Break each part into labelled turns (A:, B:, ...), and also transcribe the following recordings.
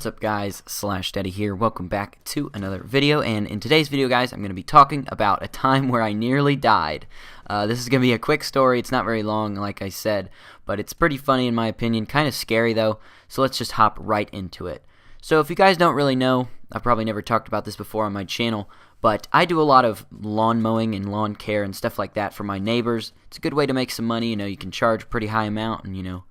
A: What's up, guys? Daddy here. Welcome back to another video, and in today's video, guys, I'm going to be talking about a time where I nearly died. This is going to be a quick story. It's not very long, like I said, but it's pretty funny in my opinion, kind of scary though, so let's just hop right into it. So if you guys don't really know, I've probably never talked about this before on my channel, but I do a lot of lawn mowing and lawn care and stuff like that for my neighbors. It's a good way to make some money. You can charge a pretty high amount and,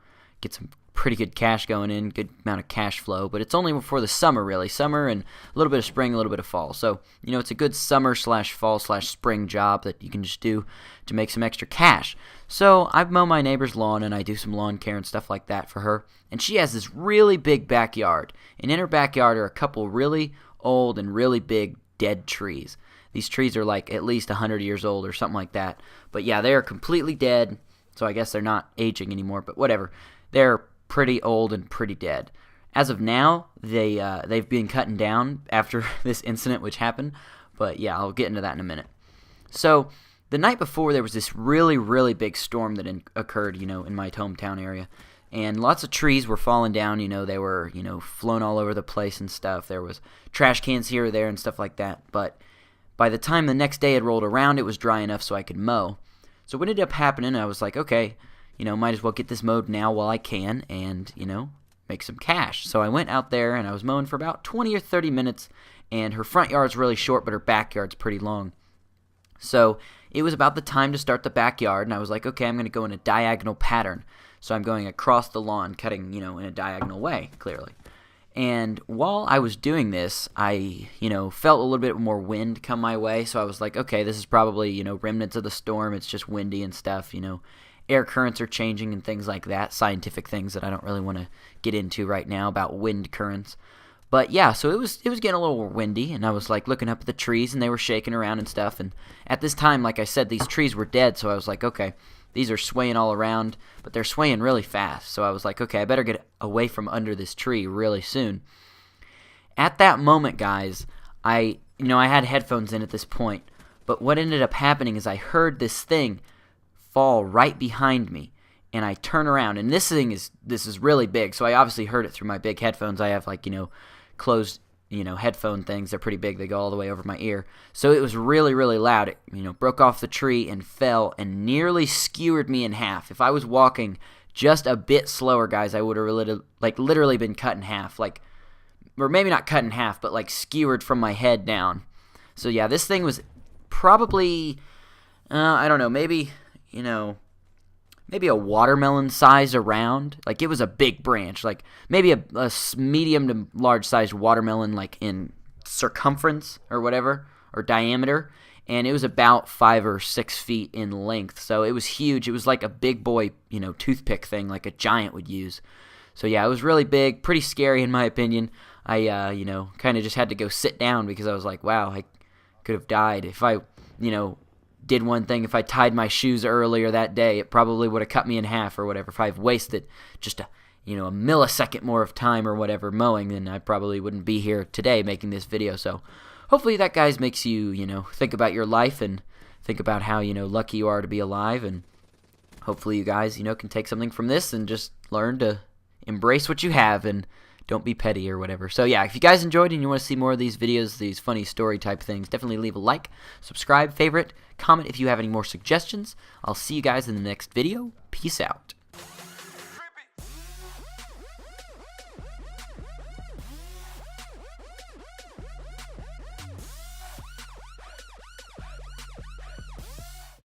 A: get some pretty good cash going in, good amount of cash flow, but it's only for the summer, really. Summer and a little bit of spring, a little bit of fall. So, it's a good summer slash fall slash spring job that you can just do to make some extra cash. So I mow my neighbor's lawn and I do some lawn care and stuff like that for her. And she has this really big backyard. And in her backyard are a couple really old and really big dead trees. These trees are like at least 100 years old or something like that. But yeah, they are completely dead. So I guess they're not aging anymore, but whatever. They're pretty old and pretty dead. As of now, they've been cutting down after this incident which happened, but yeah, I'll get into that in a minute. So the night before, there was this really, really big storm that occurred, in my hometown area, and lots of trees were falling down. They were, flown all over the place and stuff. There was trash cans here or there and stuff like that, but by the time the next day had rolled around, it was dry enough so I could mow. So what ended up happening, I was like, okay, might as well get this mowed now while I can and, make some cash. So I went out there and I was mowing for about 20 or 30 minutes, and her front yard's really short, but her backyard's pretty long. So it was about the time to start the backyard, and I was like, okay, I'm going to go in a diagonal pattern. So I'm going across the lawn, cutting, in a diagonal way, clearly. And while I was doing this, I, felt a little bit more wind come my way. So I was like, okay, this is probably, remnants of the storm. It's just windy and stuff, Air currents are changing and things like that, scientific things that I don't really want to get into right now about wind currents. But yeah, so it was getting a little windy, and I was like looking up at the trees, and they were shaking around and stuff. And at this time, like I said, these trees were dead, so I was like, okay, these are swaying all around, but they're swaying really fast. So I was like, okay, I better get away from under this tree really soon. At that moment, guys, I had headphones in at this point, but what ended up happening is I heard this thing fall right behind me, and I turn around, and this is really big, so I obviously heard it through my big headphones. I have closed headphone things. They're pretty big. They go all the way over my ear, so it was really, really loud. It broke off the tree and fell and nearly skewered me in half. If I was walking just a bit slower, guys, I would have literally been cut in half, or maybe not cut in half, but skewered from my head down. So yeah, this thing was probably I don't know, maybe a watermelon size around. It was a big branch, maybe a medium to large sized watermelon, in circumference or whatever, or diameter, and it was about 5 or 6 feet in length. So it was huge. It was like a big boy, toothpick thing, like a giant would use. So yeah, it was really big, pretty scary in my opinion. I kind of just had to go sit down because I was like, wow, I could have died if I did one thing. If I tied my shoes earlier that day, it probably would have cut me in half or whatever. If I've wasted just a millisecond more of time or whatever mowing, then I probably wouldn't be here today making this video. So hopefully that, guys, makes you, think about your life and think about how, lucky you are to be alive. And hopefully you guys, can take something from this and just learn to embrace what you have and don't be petty or whatever. So yeah, if you guys enjoyed and you want to see more of these videos, these funny story type things, definitely leave a like, subscribe, favorite, comment if you have any more suggestions. I'll see you guys in the next video. Peace out.